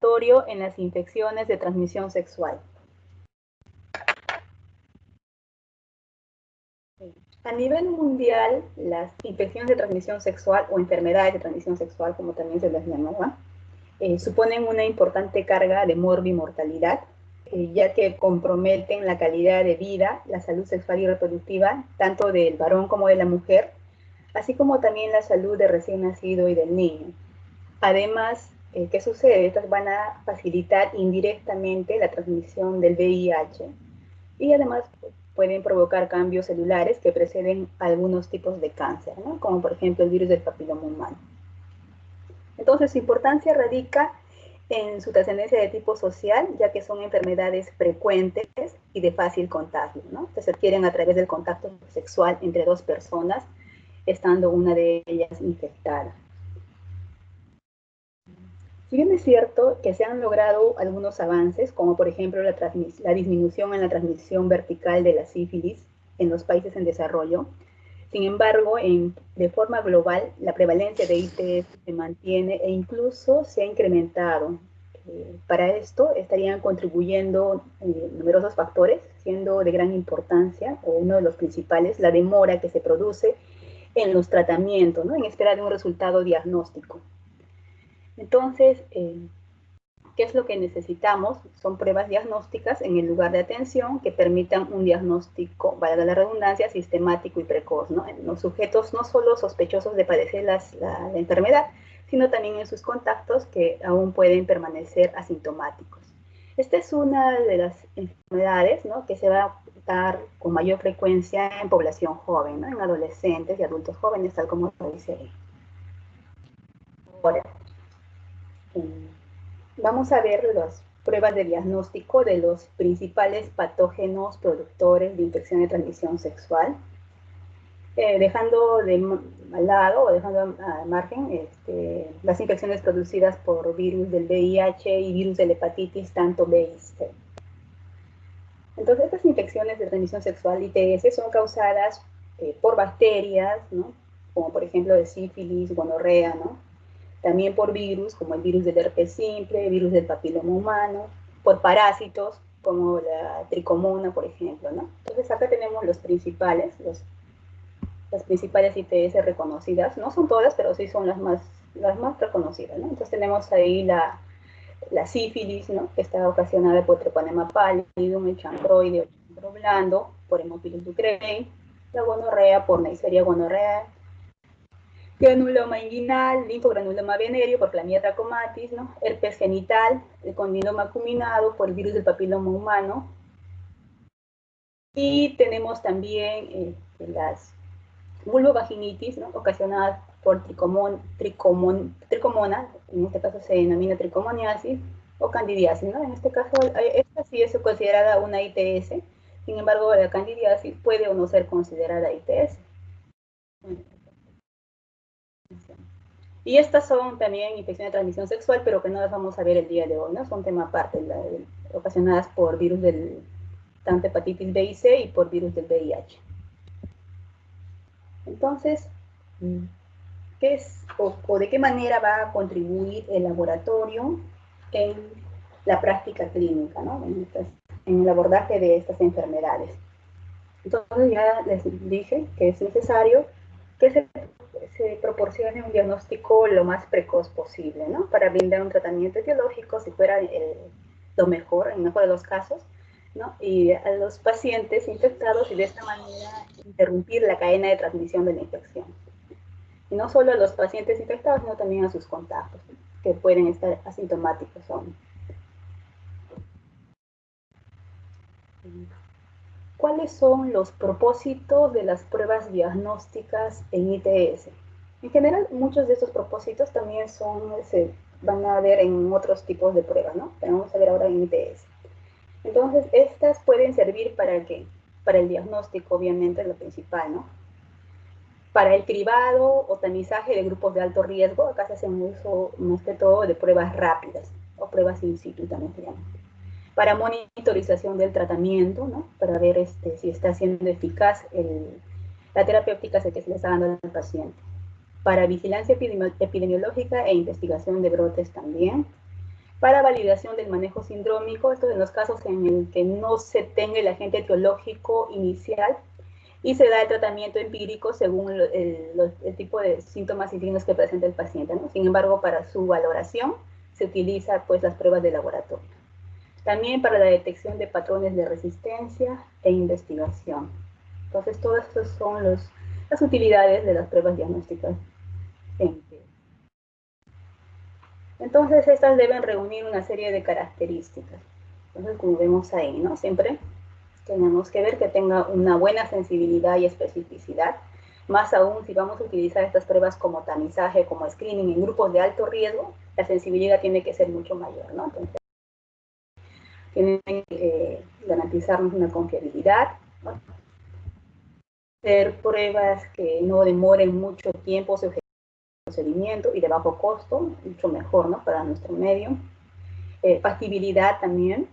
laboratorio en las infecciones de transmisión sexual. A nivel mundial, las infecciones de transmisión sexual o enfermedades de transmisión sexual, como también se les llama, suponen una importante carga de morbimortalidad, ya que comprometen la calidad de vida, la salud sexual y reproductiva, tanto del varón como de la mujer, así como también la salud del recién nacido y del niño. Además, ¿qué sucede? Estas van a facilitar indirectamente la transmisión del VIH y además pueden provocar cambios celulares que preceden algunos tipos de cáncer, ¿no? Como por ejemplo el virus del papiloma humano. Entonces, su importancia radica en su trascendencia de tipo social, ya que son enfermedades frecuentes y de fácil contagio, ¿no? Que se adquieren a través del contacto sexual entre dos personas, estando una de ellas infectada. Si bien es cierto que se han logrado algunos avances, como por ejemplo la disminución en la transmisión vertical de la sífilis en los países en desarrollo, sin embargo, de forma global, la prevalencia de ITS se mantiene e incluso se ha incrementado. Para esto estarían contribuyendo numerosos factores, siendo de gran importancia, o uno de los principales, la demora que se produce en los tratamientos, ¿no? En espera de un resultado diagnóstico. Entonces, ¿qué es lo que necesitamos? Son pruebas diagnósticas en el lugar de atención que permitan un diagnóstico, valga la redundancia, sistemático y precoz, ¿no? En los sujetos no solo sospechosos de padecer la enfermedad, sino también en sus contactos que aún pueden permanecer asintomáticos. Esta es una de las enfermedades, ¿no?, que se va a dar con mayor frecuencia en población joven, ¿no?, en adolescentes y adultos jóvenes, tal como lo dice ahí. Ahora, vamos a ver las pruebas de diagnóstico de los principales patógenos productores de infección de transmisión sexual, dejando al lado o dejando al margen las infecciones producidas por virus del VIH y virus de la hepatitis, tanto B y C. Entonces, estas infecciones de transmisión sexual, ITS, son causadas por bacterias, ¿no?, como por ejemplo de sífilis, gonorrea, ¿no?, también por virus, como el virus del herpes simple, el virus del papiloma humano, por parásitos, como la tricomona, por ejemplo, ¿no? Entonces, acá tenemos los principales, las principales ITS reconocidas. No son todas, pero sí son las más reconocidas, ¿no? Entonces, tenemos ahí la sífilis, ¿no?, que está ocasionada por Treponema pallidum, el chancroide o chancro blando, por Haemophilus ducreyi, la gonorrea por Neisseria gonorrea, granuloma inguinal, linfogranuloma venéreo por Clamidia trachomatis, ¿no?, herpes genital, el condiloma acuminado por el virus del papiloma humano, y tenemos también las vulvovaginitis, ¿no?, ocasionadas por tricomona, en este caso se denomina tricomoniasis, o candidiasis, ¿no? En este caso, esta sí es considerada una ITS, sin embargo, la candidiasis puede o no ser considerada ITS. Y estas son también infecciones de transmisión sexual, pero que no las vamos a ver el día de hoy, ¿no? Son tema aparte, ocasionadas por virus del tanto hepatitis B y C y por virus del VIH. Entonces, ¿qué es o de qué manera va a contribuir el laboratorio en la práctica clínica, ¿no?, en el abordaje de estas enfermedades? Entonces, ya les dije que es necesario que se proporcione un diagnóstico lo más precoz posible, ¿no?, para brindar un tratamiento etiológico, si fuera lo mejor, en el mejor de los casos, ¿no?, y a los pacientes infectados, y de esta manera interrumpir la cadena de transmisión de la infección. Y no solo a los pacientes infectados, sino también a sus contactos, que pueden estar asintomáticos aún. ¿Cuáles son los propósitos de las pruebas diagnósticas en ITS? En general, muchos de estos propósitos también se van a ver en otros tipos de pruebas, ¿no?, pero vamos a ver ahora en ITS. Entonces, estas pueden servir ¿para qué? Para el diagnóstico, obviamente, es lo principal, ¿no? Para el cribado o tamizaje de grupos de alto riesgo, acá se hace un uso más que todo de pruebas rápidas, o pruebas in situ también se llaman. Para monitorización del tratamiento, ¿no?, para ver si está siendo eficaz la terapia óptica que se le está dando al paciente. Para vigilancia epidemiológica e investigación de brotes también. para validación del manejo sindrómico, esto en los casos en el que no se tenga el agente etiológico inicial y se da el tratamiento empírico según el tipo de síntomas y signos que presenta el paciente, ¿no? Sin embargo, para su valoración se utiliza pues las pruebas de laboratorio. También para la detección de patrones de resistencia e investigación. Entonces, todas estas son las utilidades de las pruebas diagnósticas. Entonces, estas deben reunir una serie de características. Entonces, como vemos ahí, ¿no? Siempre tenemos que ver que tenga una buena sensibilidad y especificidad. Más aún, si vamos a utilizar estas pruebas como tamizaje, como screening en grupos de alto riesgo, la sensibilidad tiene que ser mucho mayor, ¿no? Entonces, tienen que garantizarnos una confiabilidad, ¿no? Hacer pruebas que no demoren mucho tiempo su procedimiento y de bajo costo, mucho mejor, ¿no? Para nuestro medio. Factibilidad también.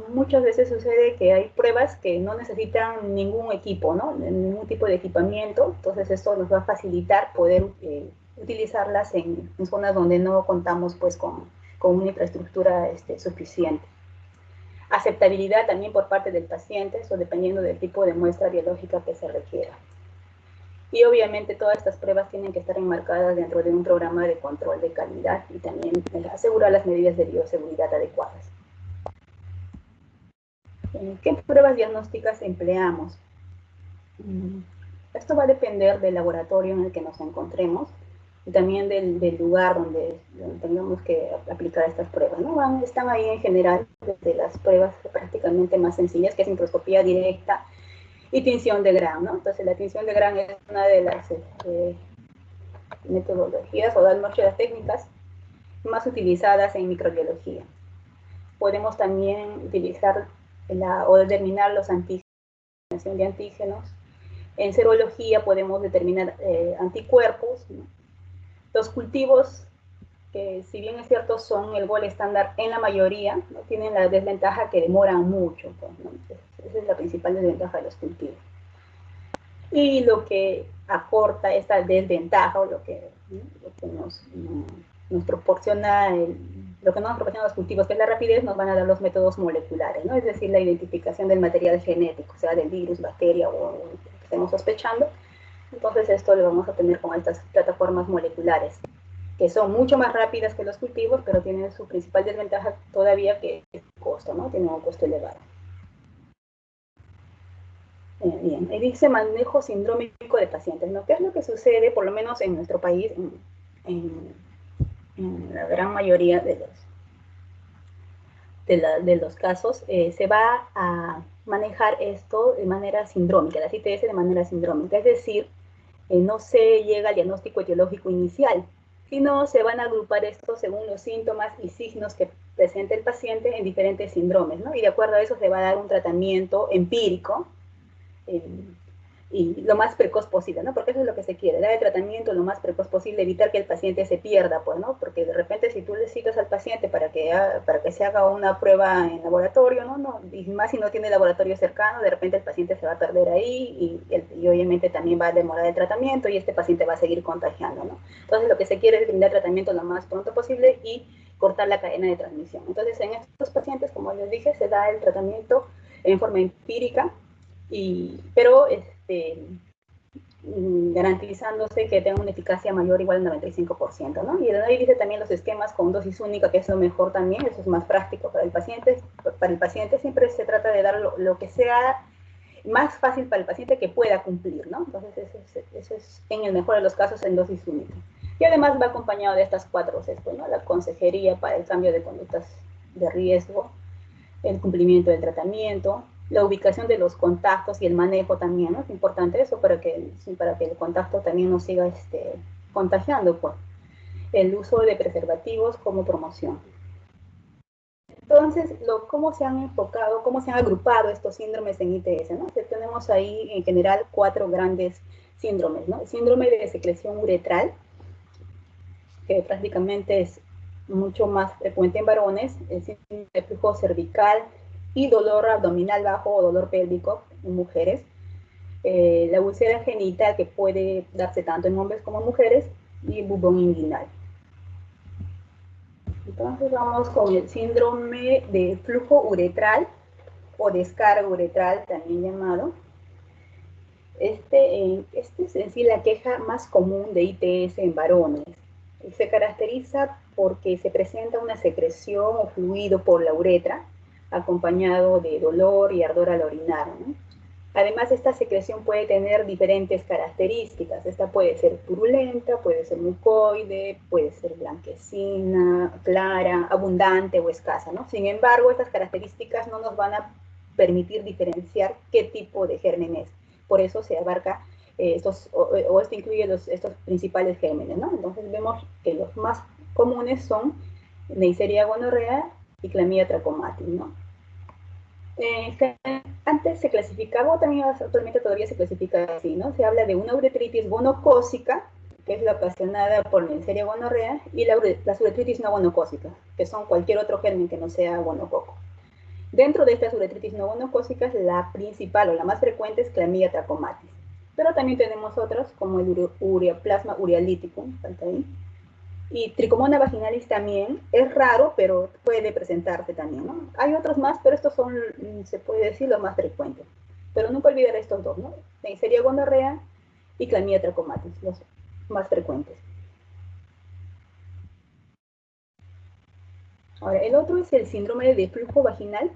Muchas veces sucede que hay pruebas que no necesitan ningún equipo, ¿no? Ningún tipo de equipamiento, entonces esto nos va a facilitar poder utilizarlas en zonas donde no contamos pues con una infraestructura suficiente. Aceptabilidad también por parte del paciente, eso dependiendo del tipo de muestra biológica que se requiera. Y obviamente todas estas pruebas tienen que estar enmarcadas dentro de un programa de control de calidad y también asegurar las medidas de bioseguridad adecuadas. ¿Qué pruebas diagnósticas empleamos? Esto va a depender del laboratorio en el que nos encontremos y también del lugar donde tengamos que aplicar estas pruebas, ¿no? Están ahí en general desde las pruebas prácticamente más sencillas, que es microscopía directa y tinción de Gram, ¿no? Entonces la tinción de Gram es una de las metodologías o de las técnicas más utilizadas en microbiología. Podemos también utilizar o determinar los antígenos de antígenos. En serología podemos determinar anticuerpos, ¿no? Los cultivos, que si bien es cierto son el gold estándar en la mayoría, ¿no? Tienen la desventaja que demoran mucho, pues, ¿no? Esa es la principal desventaja de los cultivos. Y lo que acorta esta desventaja, o lo que nos proporciona lo que no nos proporcionan los cultivos, que es la rapidez, nos van a dar los métodos moleculares, ¿no? Es decir, la identificación del material genético, sea del virus, bacteria o que estemos sospechando. Entonces esto lo vamos a tener con estas plataformas moleculares, que son mucho más rápidas que los cultivos, pero tienen su principal desventaja todavía, que es el costo, ¿no? Tienen un costo elevado. Bien, ahí dice manejo sindrómico de pacientes, ¿no? ¿Qué es lo que sucede, por lo menos en nuestro país, en la gran mayoría de los casos? Se va a manejar esto de manera sindrómica, la ITS de manera sindrómica, es decir, no se llega al diagnóstico etiológico inicial, sino se van a agrupar estos según los síntomas y signos que presenta el paciente en diferentes síndromes, ¿no? Y de acuerdo a eso se va a dar un tratamiento empírico, y lo más precoz posible, ¿no? Porque eso es lo que se quiere, dar el tratamiento lo más precoz posible, evitar que el paciente se pierda, pues, ¿no? Porque de repente si tú le citas al paciente para que se haga una prueba en laboratorio, ¿no? Y más si no tiene laboratorio cercano, de repente el paciente se va a perder ahí y obviamente también va a demorar el tratamiento y este paciente va a seguir contagiando, ¿no? Entonces lo que se quiere es brindar tratamiento lo más pronto posible y cortar la cadena de transmisión. Entonces en estos pacientes, como les dije, se da el tratamiento en forma empírica, pero garantizándose que tenga una eficacia mayor o igual al 95%, ¿no? Y ahí dice también los esquemas con dosis única, que es lo mejor también, eso es más práctico para el paciente. Para el paciente siempre se trata de dar lo que sea más fácil para el paciente que pueda cumplir, ¿no? Entonces eso es en el mejor de los casos en dosis única. Y además va acompañado de estas 4 Cs, ¿no? La consejería para el cambio de conductas de riesgo, el cumplimiento del tratamiento, la ubicación de los contactos y el manejo también, ¿no? Es importante eso para que el contacto también nos siga contagiando, pues. El uso de preservativos como promoción. Entonces, ¿cómo se han enfocado, cómo se han agrupado estos síndromes en ITS, ¿no? Tenemos ahí en general 4 grandes síndromes, ¿no? El síndrome de secreción uretral, que prácticamente es mucho más frecuente en varones, el síndrome de flujo cervical y dolor abdominal bajo o dolor pélvico en mujeres, la úlcera genital, que puede darse tanto en hombres como en mujeres, y el bubón inguinal. Entonces vamos con el síndrome de flujo uretral o descarga uretral, también llamado. Este es en sí la queja más común de ITS en varones. Se caracteriza porque se presenta una secreción o fluido por la uretra, acompañado de dolor y ardor al orinar, ¿no? Además, esta secreción puede tener diferentes características. Esta puede ser purulenta, puede ser mucoide, puede ser blanquecina, clara, abundante o escasa, ¿no? Sin embargo, estas características no nos van a permitir diferenciar qué tipo de germen es. Por eso se abarca esto incluye estos principales gérmenes, ¿no? Entonces vemos que los más comunes son Neisseria gonorrea y Chlamydia trachomatis, ¿no? Antes se clasificaba, o también actualmente todavía se clasifica así, ¿no? Se habla de una uretritis gonocócica, que es la ocasionada por Neisseria gonorrea, y las uretritis no gonocócicas, que son cualquier otro germen que no sea gonococo. Dentro de estas uretritis no gonocócicas, la principal o la más frecuente es Chlamydia trachomatis. Pero también tenemos otras, como el Ureaplasma urealyticum, falta ahí. Y Trichomona vaginalis también es raro, pero puede presentarse también, ¿no? Hay otros más, pero estos son, se puede decir, los más frecuentes. Pero nunca olvidar estos dos, ¿no? Neisseria gonorrea y Chlamydia trachomatis, los más frecuentes. Ahora, el otro es el síndrome de flujo vaginal,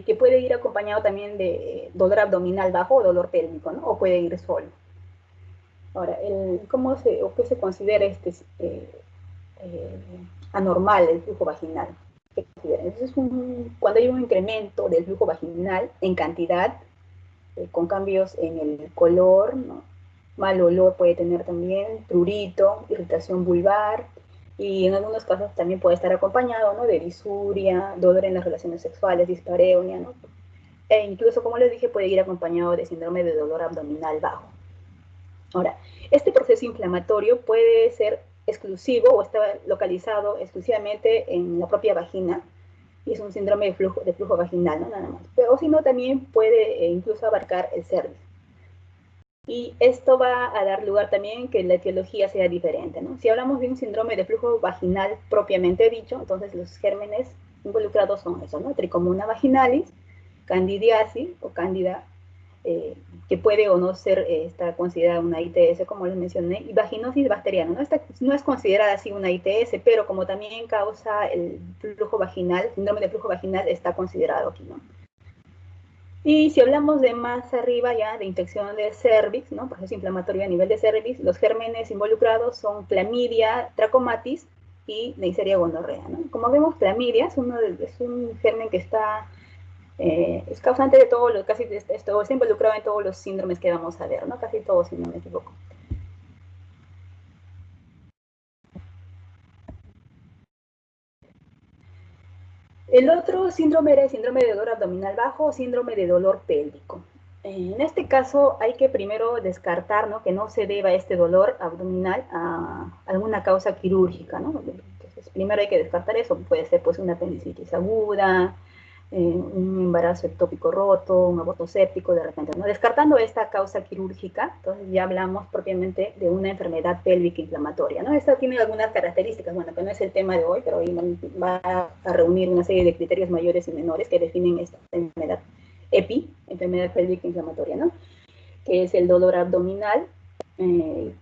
que puede ir acompañado también de dolor abdominal bajo o dolor pélvico, ¿no? O puede ir solo. Ahora, ¿qué se considera anormal el flujo vaginal? Es cuando hay un incremento del flujo vaginal en cantidad, con cambios en el color, ¿no? Mal olor puede tener también, prurito, irritación vulvar, y en algunos casos también puede estar acompañado, ¿no? De disuria, dolor en las relaciones sexuales, dispareunia, ¿no? E incluso, como les dije, puede ir acompañado de síndrome de dolor abdominal bajo. Ahora, este proceso inflamatorio puede ser exclusivo o está localizado exclusivamente en la propia vagina, y es un síndrome de flujo vaginal, ¿no? Nada más. Pero si no, también puede incluso abarcar el cervix. Y esto va a dar lugar también que la etiología sea diferente, ¿no? Si hablamos de un síndrome de flujo vaginal propiamente dicho, entonces los gérmenes involucrados son eso, ¿no? Trichomona vaginalis, candidiasis o cándida, que puede o no ser está considerada una ITS, como les mencioné, y vaginosis bacteriana. No es considerada así una ITS, pero como también causa el flujo vaginal, síndrome de flujo vaginal está considerado aquí, ¿no? Y si hablamos de más arriba ya, de infección de cervix, ¿no? Proceso inflamatorio a nivel de cervix, los gérmenes involucrados son Chlamydia trachomatis y Neisseria gonorrea, ¿no? Como vemos, Chlamydia es un germen que es causante de todo está involucrado en todos los síndromes que vamos a ver, ¿no? Casi todos, si no me equivoco. El otro síndrome era el síndrome de dolor abdominal bajo o síndrome de dolor pélvico. En este caso hay que primero descartar, ¿no? Que no se deba este dolor abdominal a alguna causa quirúrgica, ¿no? Entonces, primero hay que descartar eso. Puede ser pues una apendicitis aguda, un embarazo ectópico roto, un aborto séptico de repente, ¿no? Descartando esta causa quirúrgica, entonces ya hablamos propiamente de una enfermedad pélvica inflamatoria, ¿no? Esta tiene algunas características, bueno, que no es el tema de hoy, pero hoy va a reunir una serie de criterios mayores y menores que definen esta enfermedad enfermedad pélvica inflamatoria, ¿no? Que es el dolor abdominal,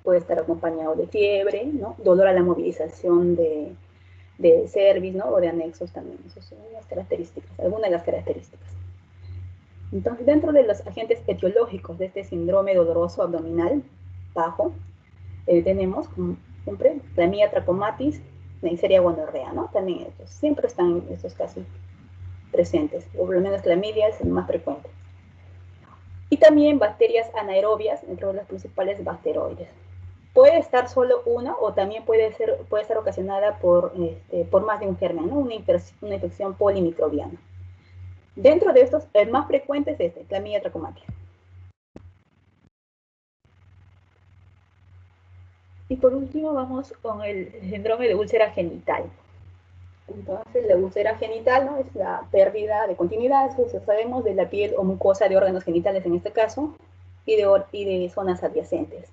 puede estar acompañado de fiebre, ¿no? Dolor a la movilización de cervix, ¿no? O de anexos también. Esas son las características, algunas de las características. Entonces, dentro de los agentes etiológicos de este síndrome doloroso abdominal bajo, tenemos, como siempre, Chlamydia trachomatis, Neisseria gonorrea, ¿no? También estos, siempre están estos casos presentes, o por lo menos Chlamydia es el más frecuente. Y también bacterias anaerobias, entre las principales bacteroides. Puede estar solo una o también puede estar ocasionada por más de un germen, ¿no? Una infección polimicrobiana. Dentro de estos, el más frecuente es Chlamydia trachomatis. Y por último vamos con el síndrome de úlcera genital. Entonces, la úlcera genital, ¿no? Es la pérdida de continuidad, eso sabemos, de la piel o mucosa de órganos genitales en este caso, y de zonas adyacentes.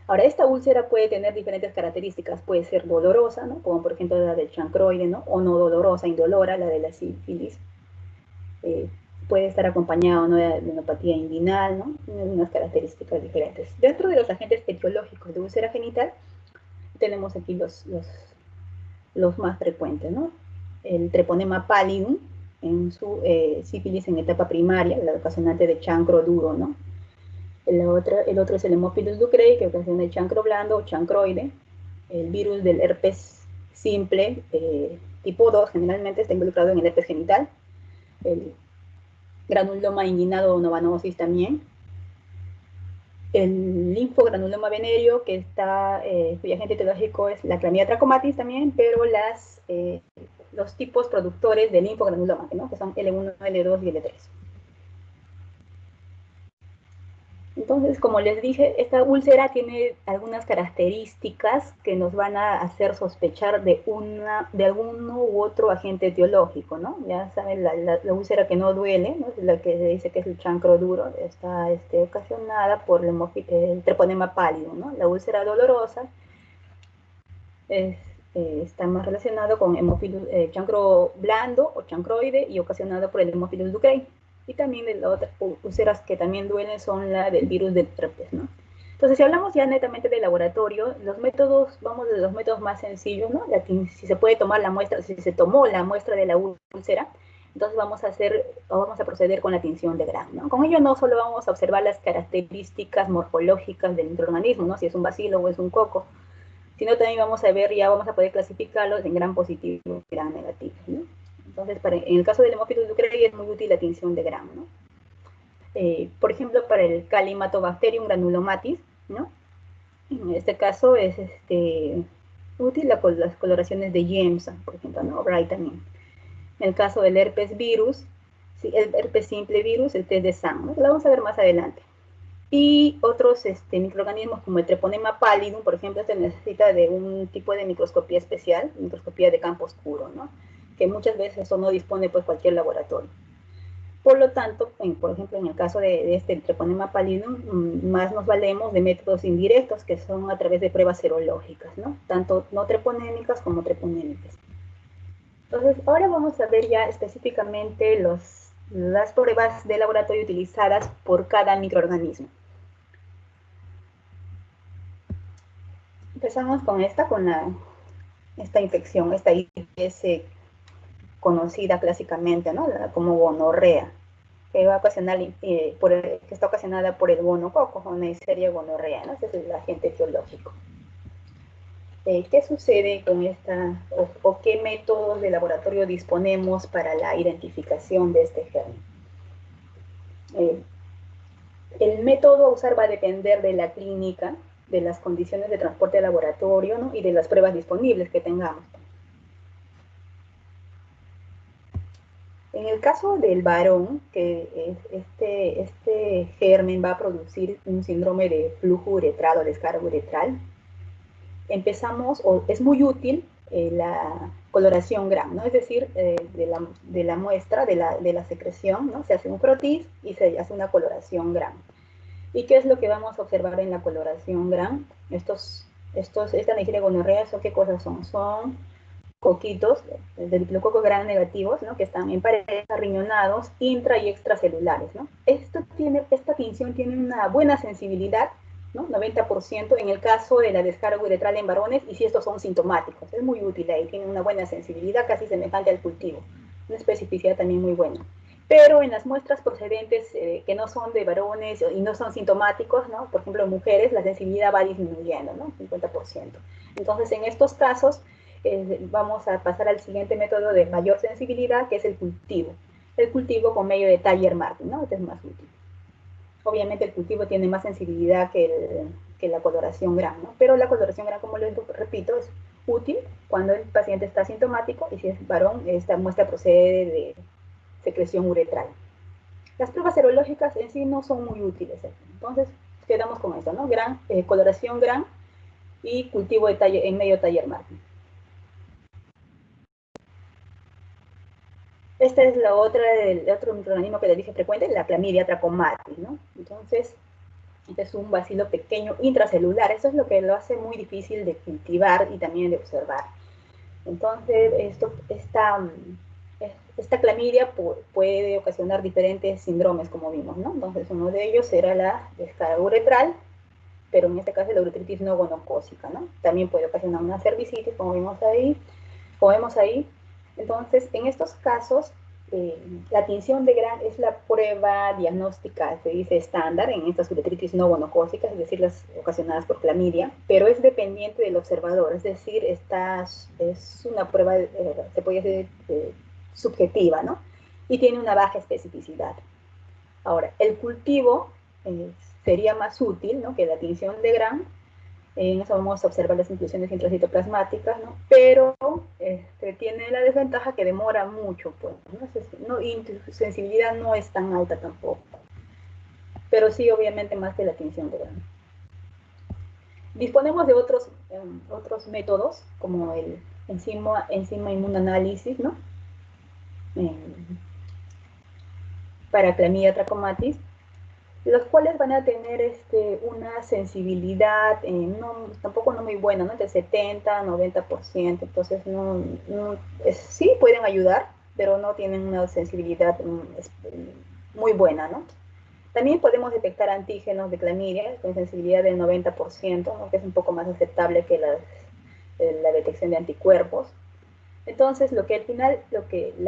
Ahora, esta úlcera puede tener diferentes características. Puede ser dolorosa, ¿no? Como por ejemplo la del chancroide, ¿no? O no dolorosa, indolora, la de la sífilis. Puede estar acompañado, ¿no?, de neuropatía inguinal, ¿no? Tiene unas características diferentes. Dentro de los agentes etiológicos de úlcera genital, tenemos aquí los más frecuentes, ¿no? El treponema pallidum, en su sífilis en etapa primaria, la ocasionante de chancro duro, ¿no? El otro es el Haemophilus ducreyi, que ocasiona el chancro blando o chancroide. El virus del herpes simple, tipo 2, generalmente está involucrado en el herpes genital. El granuloma inguinado o novanosis también. El linfogranuloma venéreo, que está, cuyo agente etiológico es la clamidia trachomatis también, pero los tipos productores de linfogranuloma, ¿no?, que son L1, L2 y L3. Entonces, como les dije, esta úlcera tiene algunas características que nos van a hacer sospechar de alguno u otro agente etiológico, ¿no? Ya saben, la úlcera que no duele, ¿no?, es la que se dice que es el chancro duro, está ocasionada por el treponema pálido, ¿no? La úlcera dolorosa está más relacionado con chancro blando o chancroide y ocasionado por el Haemophilus ducreyi. Y también de las otras úlceras que también duelen son la del virus del herpes, ¿no? Entonces, si hablamos ya netamente de laboratorio, vamos de los métodos más sencillos, ¿no? Si se puede tomar la muestra, si se tomó la muestra de la úlcera, entonces vamos a proceder con la tinción de Gram, ¿no? Con ello no solo vamos a observar las características morfológicas del microorganismo, ¿no?, si es un bacilo o es un coco, sino también vamos a poder clasificarlos en Gram positivo y Gram negativo, ¿no? Entonces, en el caso del Haemophilus ducreyi es muy útil la tinción de Gram, ¿no? Por ejemplo, para el Calymathobacterium granulomatis, ¿no?, en este caso es útil las coloraciones de Yemsa, por ejemplo, ¿no?, Bright también. En el caso del herpes virus, sí, el herpes simple virus, el test de SAM, ¿no?, lo vamos a ver más adelante. Y otros microorganismos como el treponema pallidum, por ejemplo, se necesita de un tipo de microscopía especial, microscopía de campo oscuro, ¿no?, que muchas veces eso no dispone pues cualquier laboratorio. Por lo tanto, por ejemplo, en el caso de este treponema pallidum, más nos valemos de métodos indirectos, que son a través de pruebas serológicas, ¿no?, tanto no treponémicas como treponémicas. Entonces, ahora vamos a ver ya específicamente las pruebas de laboratorio utilizadas por cada microorganismo. Empezamos con esta infección, esta IS conocida clásicamente, ¿no?, como gonorrea, que está ocasionada por el gonococo, o Neisseria gonorrea, ¿no? Ese es el agente etiológico. ¿Qué sucede con esta, o qué métodos de laboratorio disponemos para la identificación de este germen? El método a usar va a depender de la clínica, de las condiciones de transporte de laboratorio, ¿no?, y de las pruebas disponibles que tengamos. En el caso del varón, que este germen va a producir un síndrome de flujo uretral o descargo uretral, es muy útil la coloración Gram, ¿no?, es decir, de la muestra, de la secreción, ¿no?, se hace un frotis y se hace una coloración Gram. ¿Y qué es lo que vamos a observar en la coloración Gram? Esta Neisseria gonorrea, ¿qué cosas son? Son coquitos de diplococo Gram negativos, ¿no?, que están en parejas, riñonados, intra y extracelulares, ¿no? Esta tinción tiene una buena sensibilidad, ¿no?, 90% en el caso de la descarga uretral en varones, y si estos son sintomáticos, es muy útil ahí, tiene una buena sensibilidad casi semejante al cultivo, una especificidad también muy buena. Pero en las muestras procedentes que no son de varones y no son sintomáticos, ¿no?, por ejemplo, en mujeres, la sensibilidad va disminuyendo, ¿no?, 50%. Entonces, en estos casos, vamos a pasar al siguiente método de mayor sensibilidad, que es el cultivo. El cultivo con medio de Taller marking, ¿no?, este es más útil. Obviamente el cultivo tiene más sensibilidad que la coloración Gram, ¿no?, pero la coloración Gram, como les repito, es útil cuando el paciente está sintomático, y si es varón, esta muestra procede de secreción uretral. Las pruebas serológicas en sí no son muy útiles, entonces quedamos con esto, ¿no?, coloración Gram y cultivo en medio Taller marking. Esta es el otro microorganismo que les dije frecuente, la clamidia trachomatis, ¿no? Entonces, Es un bacilo pequeño intracelular. Eso es lo que lo hace muy difícil de cultivar y también de observar. Entonces, esta clamidia puede ocasionar diferentes síndromes, como vimos, ¿no? Entonces, uno de ellos será la descarga uretral, pero en este caso la uretritis no gonocócica, ¿no? También puede ocasionar una cervicitis, como vemos ahí. Entonces, en estos casos, la tinción de Gram es la prueba diagnóstica, se dice estándar, en estas uretritis no gonocócicas, es decir, las ocasionadas por clamidia, pero es dependiente del observador, es decir, es una prueba, se puede decir, subjetiva, ¿no? Y tiene una baja especificidad. Ahora, el cultivo sería más útil, ¿no?, que la tinción de Gram. En eso vamos a observar las inclusiones intracitoplasmáticas, ¿no? Pero tiene la desventaja que demora mucho, pues, ¿no? Y su sensibilidad no es tan alta tampoco. Pero sí, obviamente, más que la tinción de Gram. Disponemos de otros métodos, como el enzima inmunoanálisis, ¿no? Para clamidia trachomatis, los cuales van a tener una sensibilidad tampoco no muy buena, ¿no? De 70 90%, entonces sí pueden ayudar, pero no tienen una sensibilidad muy buena, ¿no? También podemos detectar antígenos de clamidia con sensibilidad del 90%, ¿no?, que es un poco más aceptable que la detección de anticuerpos. Entonces, la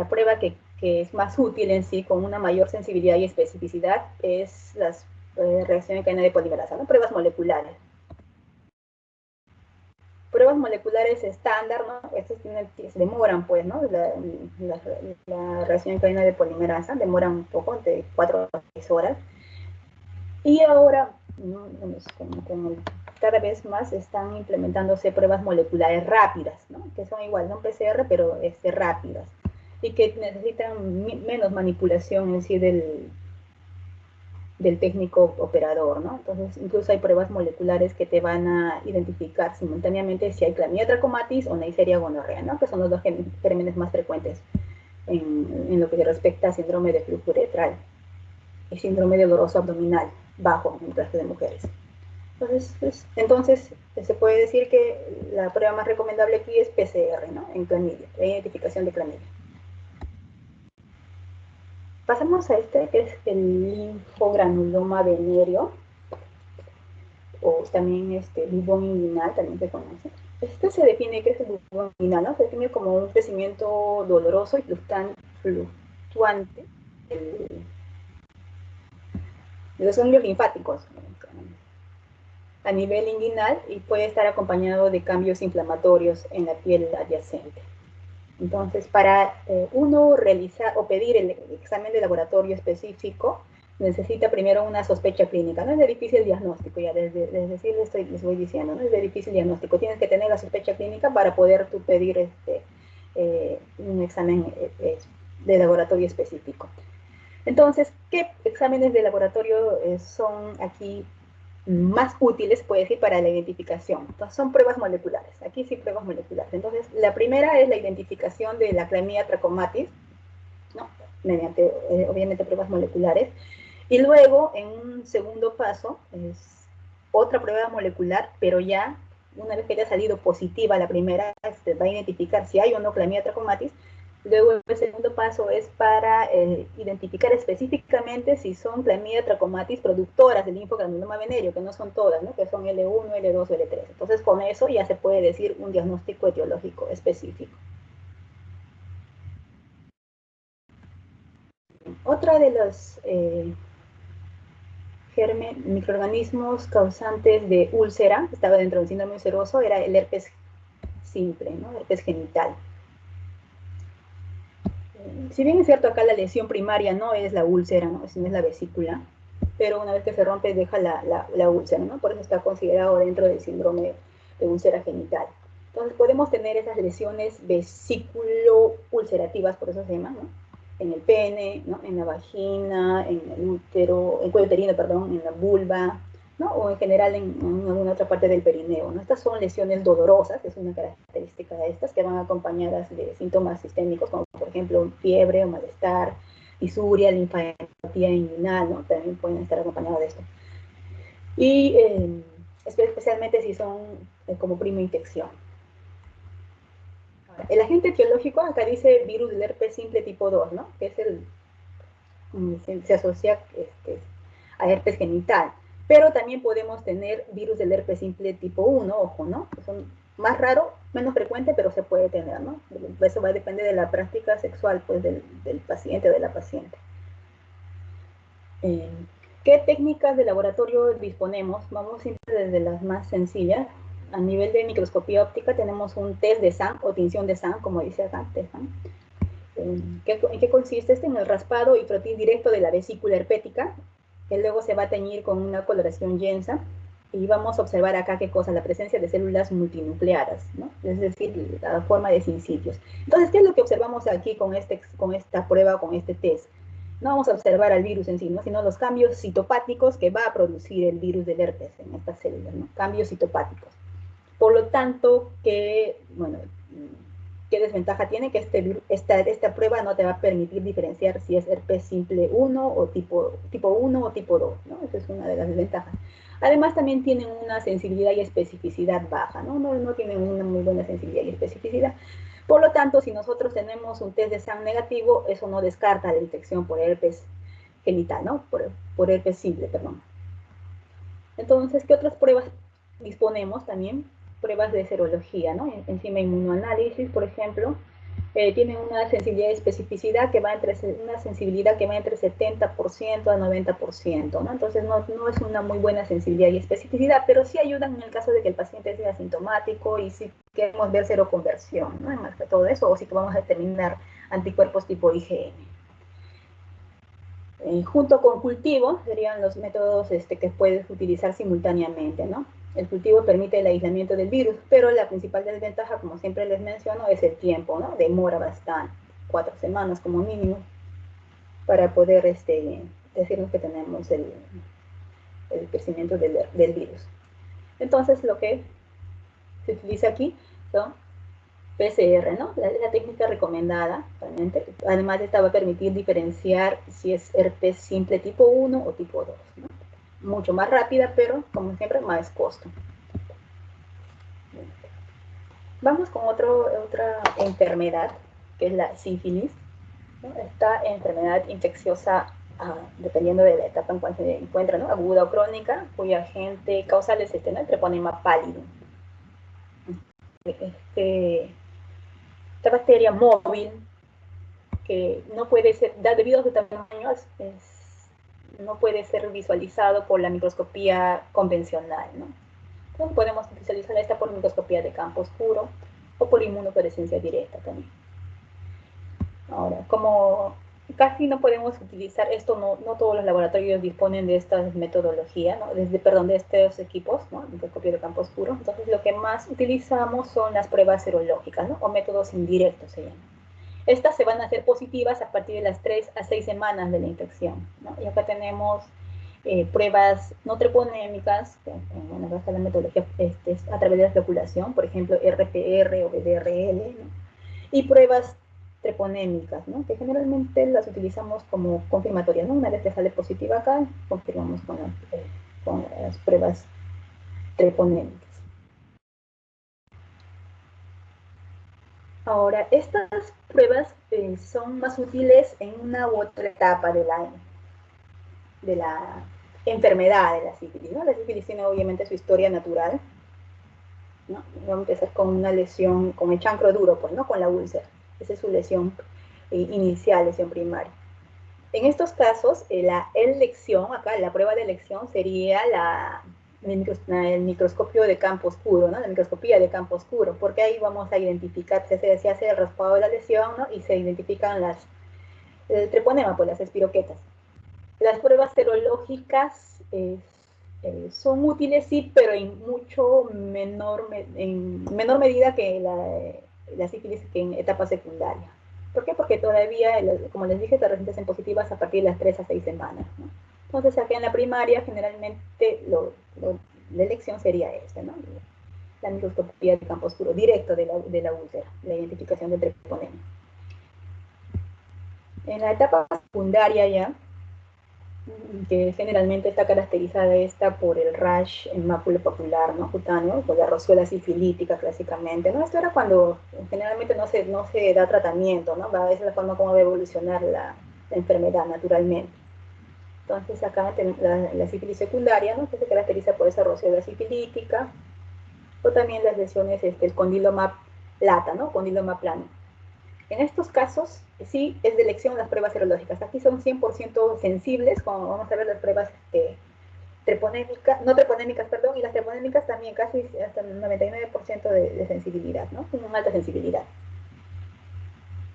prueba que es más útil en sí, con una mayor sensibilidad y especificidad, es las reacciones en cadena de polimerasa, ¿no? Pruebas moleculares. Pruebas moleculares estándar, ¿no? Estas se demoran, pues, ¿no? La reacción en cadena de polimerasa demora un poco, de 4 a 6 horas. Y ahora, ¿no?, cada vez más están implementándose pruebas moleculares rápidas, ¿no?, que son igual, no PCR, pero rápidas, y que necesitan menos manipulación en sí del técnico operador, ¿no? Entonces, incluso hay pruebas moleculares que te van a identificar simultáneamente si hay clamidia trachomatis o Neisseria gonorrea, ¿no?, que son los dos gérmenes más frecuentes en lo que respecta a síndrome de flujo uretral y síndrome doloroso abdominal bajo en el caso de mujeres. Entonces, se puede decir que la prueba más recomendable aquí es PCR, ¿no?, en clamidia, la identificación de clamidia. Pasamos a que es el linfogranuloma venéreo, o también bubón inguinal, también se conoce. Se define que es el bubón inguinal, ¿no? Se define como un crecimiento doloroso y fluctuante de los ganglios linfáticos a nivel inguinal, y puede estar acompañado de cambios inflamatorios en la piel adyacente. Entonces, para uno realizar o pedir el examen de laboratorio específico, necesita primero una sospecha clínica. No es de difícil diagnóstico, ya desde les voy diciendo, no es de difícil diagnóstico. Tienes que tener la sospecha clínica para poder tú pedir un examen de laboratorio específico. Entonces, ¿qué exámenes de laboratorio son aquí más útiles, puede decir, para la identificación? Entonces, son pruebas moleculares. Aquí sí, pruebas moleculares. Entonces, la primera es la identificación de la clamidia trachomatis, ¿no?, mediante, obviamente, pruebas moleculares. Y luego, en un segundo paso, es otra prueba molecular, pero ya, una vez que haya salido positiva la primera, se va a identificar si hay o no clamidia trachomatis. Luego, el segundo paso es para identificar específicamente si son clamidia trachomatis productoras del linfogranuloma venéreo, que no son todas, ¿no?, que son L1, L2 o L3. Entonces, con eso ya se puede decir un diagnóstico etiológico específico. Otra de los microorganismos causantes de úlcera, estaba dentro del síndrome ulceroso, era el herpes simple, ¿no?, herpes genital. Si bien es cierto, acá la lesión primaria no es la úlcera, ¿no?, sino es la vesícula, pero una vez que se rompe deja la úlcera, ¿no?, por eso está considerado dentro del síndrome de úlcera genital. Entonces podemos tener esas lesiones vesículo-ulcerativas, por eso se llama, ¿no?, en el pene, ¿no?, en la vagina, en el útero, en el cuello uterino, perdón, en la vulva, ¿no?, o en general en alguna otra parte del perineo, ¿no? Estas son lesiones dolorosas, es una característica de estas, que van acompañadas de síntomas sistémicos, como por ejemplo fiebre o malestar, disuria, linfadenopatía inguinal, ¿no?, también pueden estar acompañados de esto. y especialmente si son como prima infección. El agente etiológico, acá dice virus del herpes simple tipo 2, ¿no? Que es se asocia a herpes genital. Pero también podemos tener virus del herpes simple tipo 1, ojo, ¿no? Que son más raro, menos frecuente, pero se puede tener, ¿no? Eso va a depender de la práctica sexual, pues, del paciente o de la paciente. ¿Qué técnicas de laboratorio disponemos? Vamos siempre desde las más sencillas. A nivel de microscopía óptica tenemos un test de SAM o tinción de SAM, como dice acá, test SAM. ¿En qué consiste? En el raspado y frotis directo de la vesícula herpética, que luego se va a teñir con una coloración Jensa, y vamos a observar acá qué cosa, la presencia de células multinucleadas, ¿no? Es decir, la forma de sincitios. Entonces, ¿qué es lo que observamos aquí con esta prueba, con este test? No vamos a observar al virus en sí, ¿no? Sino los cambios citopáticos que va a producir el virus del herpes en estas células, ¿no? Cambios citopáticos. Por lo tanto, bueno, ¿qué desventaja tiene? Que esta prueba no te va a permitir diferenciar si es herpes simple 1 o tipo 1 o tipo 2, ¿no? Esa es una de las desventajas. Además, también tienen una sensibilidad y especificidad baja, ¿no? No tienen una muy buena sensibilidad y especificidad. Por lo tanto, si nosotros tenemos un test de SAM negativo, eso no descarta la infección por herpes genital, ¿no? Por herpes simple, perdón. Entonces, ¿qué otras pruebas disponemos también? Pruebas de serología, ¿no? Enzima inmunoanálisis, por ejemplo, tiene una sensibilidad y especificidad que va entre 70% a 90%, ¿no? Entonces no es una muy buena sensibilidad y especificidad, pero sí ayudan en el caso de que el paciente sea asintomático y si queremos ver seroconversión, ¿no? Más que todo eso, o si vamos a determinar anticuerpos tipo IgM. Junto con cultivo serían los métodos que puedes utilizar simultáneamente, ¿no? El cultivo permite el aislamiento del virus, pero la principal desventaja, como siempre les menciono, es el tiempo, ¿no? Demora bastante, 4 semanas como mínimo, para poder decirnos que tenemos el crecimiento del virus. Entonces, lo que se utiliza aquí son PCR, ¿no? La técnica recomendada, realmente. Además, esta va a permitir diferenciar si es herpes simple tipo 1 o tipo 2, ¿no? Mucho más rápida, pero como siempre, más costo. Vamos con otra enfermedad, que es la sífilis, ¿no? Esta enfermedad infecciosa, dependiendo de la etapa en cual se encuentra, ¿no? Aguda o crónica, cuya agente causal es ¿no? El treponema pálido. Esta bacteria móvil, que no puede ser, debido a su tamaño, no puede ser visualizado por la microscopía convencional, ¿no? Entonces podemos visualizar esta por microscopía de campo oscuro o por inmunofluorescencia directa también. Ahora, como casi no podemos utilizar esto, no todos los laboratorios disponen de esta metodología, ¿no? de estos equipos, ¿no? Microscopía de campo oscuro. Entonces, lo que más utilizamos son las pruebas serológicas, ¿no? O métodos indirectos se llaman. Estas se van a hacer positivas a partir de las 3 a 6 semanas de la infección, ¿no? Y acá tenemos pruebas no treponémicas, bueno, acá está la metodología a través de la floculación, por ejemplo, RPR o BDRL, ¿no? Y pruebas treponémicas, ¿no? Que generalmente las utilizamos como confirmatorias, ¿no? Una vez que sale positiva acá, confirmamos con las pruebas treponémicas. Ahora, estas pruebas son más útiles en una u otra etapa de la enfermedad de la sífilis, ¿no? La sífilis tiene obviamente su historia natural, ¿no? Vamos a empezar con una lesión, con el chancro duro, pues, ¿no? Con la úlcera. Esa es su lesión inicial, lesión primaria. En estos casos, la elección, acá la prueba de elección sería el microscopio de campo oscuro, ¿no? La microscopía de campo oscuro, porque ahí vamos a identificar, se hace el raspado de la lesión, ¿no? Y se identifican el treponema, pues las espiroquetas. Las pruebas serológicas son útiles, sí, pero en menor medida que la sífilis que en etapa secundaria. ¿Por qué? Porque todavía, como les dije, se resisten positivas a partir de las 3 a 6 semanas, ¿no? Entonces, aquí en la primaria, generalmente, la elección sería esta, ¿no? La microscopía de campo oscuro, directo de la úlcera, la identificación del treponema. En la etapa secundaria ya, que generalmente está caracterizada esta por el rash en mácula papular, ¿no? Cutáneo, por la rosuela sifilítica clásicamente, ¿no? Esto era cuando generalmente no se da tratamiento, ¿no? Esa es la forma como va a evolucionar la enfermedad naturalmente. Entonces acá tenemos la sífilis secundaria, ¿no? Que se caracteriza por esa rosuela sifilítica, o también las lesiones, el condiloma plata, ¿no? Condiloma plano. En estos casos, sí es de elección las pruebas serológicas. Aquí son 100% sensibles, como vamos a ver las pruebas treponémicas, no treponémicas, perdón, y las treponémicas también casi hasta el 99% de sensibilidad, ¿no? Una alta sensibilidad.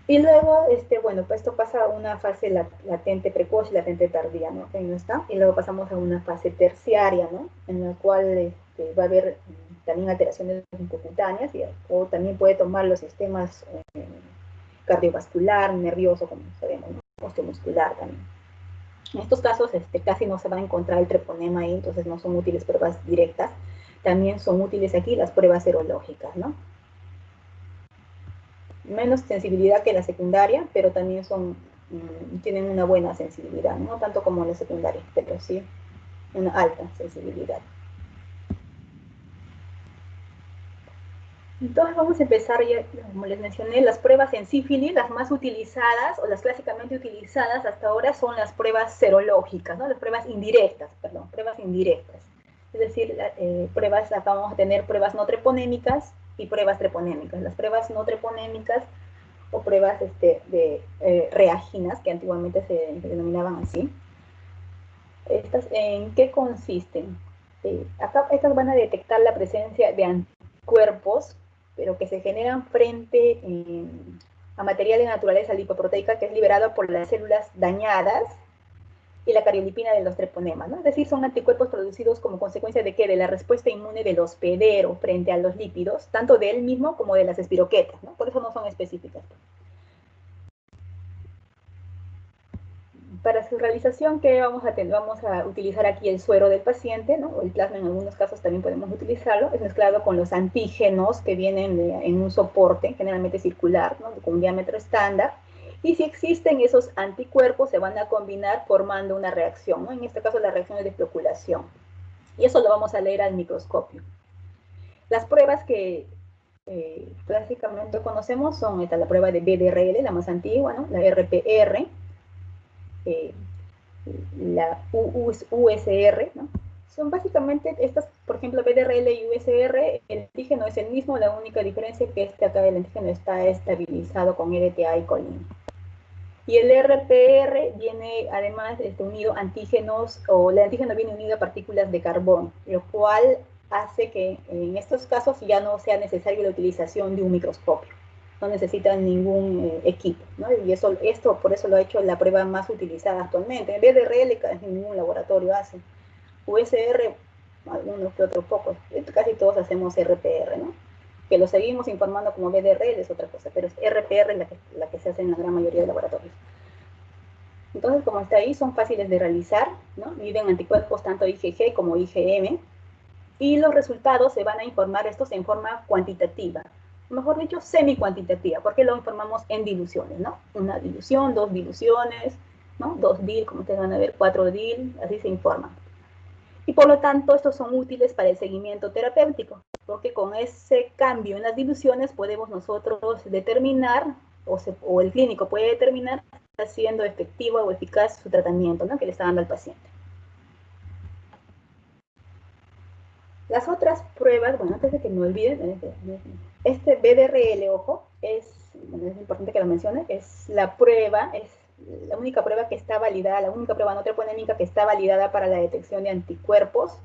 Y luego, bueno, pues esto pasa a una fase latente precoz y latente tardía, ¿no? Que ahí no está. Y luego pasamos a una fase terciaria, ¿no? En la cual va a haber también alteraciones cutáneas, o también puede tomar los sistemas cardiovascular, nervioso, como sabemos, ¿no? Osteomuscular también. En estos casos casi no se va a encontrar el treponema ahí, entonces no son útiles pruebas directas. También son útiles aquí las pruebas serológicas, ¿no? Menos sensibilidad que la secundaria, pero también tienen una buena sensibilidad, no tanto como la secundaria, pero sí una alta sensibilidad. Entonces vamos a empezar, ya, como les mencioné, las pruebas en sífilis, las más utilizadas o las clásicamente utilizadas hasta ahora son las pruebas serológicas, ¿no? Las pruebas indirectas, perdón, pruebas indirectas. Es decir, pruebas, acá vamos a tener pruebas no treponémicas y pruebas treponémicas. Las pruebas no treponémicas o pruebas reaginas, que antiguamente se denominaban así. ¿En qué consisten? Acá estas van a detectar la presencia de anticuerpos, pero que se generan frente a material de naturaleza lipoproteica que es liberado por las células dañadas y la cariolipina de los treponemas, ¿no? Es decir, son anticuerpos producidos como consecuencia de ¿qué? De la respuesta inmune del hospedero frente a los lípidos, tanto de él mismo como de las espiroquetas, ¿no? Por eso no son específicas. Para su realización, ¿qué vamos a tener? Vamos a utilizar aquí el suero del paciente, ¿no? O el plasma en algunos casos también podemos utilizarlo. Es mezclado con los antígenos que vienen en un soporte, generalmente circular, ¿no? Con un diámetro estándar. Y si existen esos anticuerpos, se van a combinar formando una reacción, ¿no? En este caso, la reacción es de floculación. Y eso lo vamos a leer al microscopio. Las pruebas que clásicamente conocemos son la prueba de BDRL, la más antigua, ¿no? La RPR, la USR, ¿no? Son básicamente estas, por ejemplo, BDRL y USR, el antígeno es el mismo, la única diferencia es que acá el antígeno está estabilizado con LTA y colina. Y el RPR viene además unido a antígenos, o el antígeno viene unido a partículas de carbón, lo cual hace que en estos casos ya no sea necesaria la utilización de un microscopio. No necesitan ningún equipo, ¿no? Y esto por eso lo ha hecho la prueba más utilizada actualmente. En vez de RL, ningún laboratorio hace. USR, algunos que otros pocos. Casi todos hacemos RPR, ¿no? Que lo seguimos informando como BDRL es otra cosa, pero es RPR la que se hace en la gran mayoría de laboratorios. Entonces, como está ahí, son fáciles de realizar, ¿no? Miden anticuerpos tanto IgG como IgM, y los resultados se van a informar estos en forma cuantitativa, mejor dicho, semi-cuantitativa, porque lo informamos en diluciones, ¿no? Una dilución, dos diluciones, ¿no? 2 DIL, como ustedes van a ver, 4 DIL, así se informa. Y por lo tanto, estos son útiles para el seguimiento terapéutico, porque con ese cambio en las diluciones podemos nosotros determinar, o el clínico puede determinar si está siendo efectivo o eficaz su tratamiento, ¿no? Que le está dando al paciente. Las otras pruebas, bueno, antes de que me olviden, este BDRL, ojo, bueno, es importante que lo mencione, es la única prueba que está validada, la única prueba no treponémica que está validada para la detección de anticuerpos